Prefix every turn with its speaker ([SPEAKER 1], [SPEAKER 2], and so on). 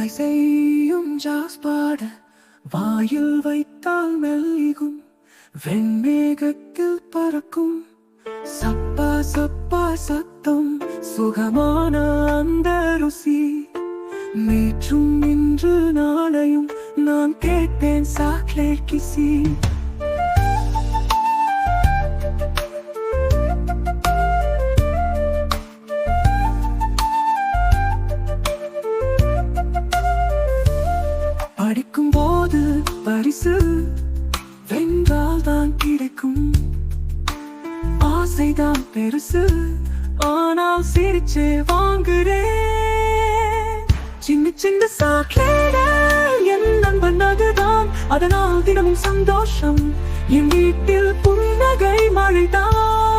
[SPEAKER 1] அம்மை செய்யும் ஜாஸ் பாட வாயில் வைத்தால் மெல்லிகும் வெண்மேகத்தில் பறக்கும் சப்பா சப்பா சத்தம் சுகமான அந்த ருசி நேற்றும் இன்று நாளையும் நான் கேட்டேன் சாக்லேட் கிசி படிக்கும் போது பரிசு வென்றால் தான் கிடைக்கும் ஆசைதான் பெருசு ஆனால் சிரிச்சே வாங்குறேன் சின்ன சின்ன சாக்லேட் என் நண்பன் அதுதான் அதனால் தினமும் சந்தோஷம் என் வீட்டில் புன்னகை மழைதான்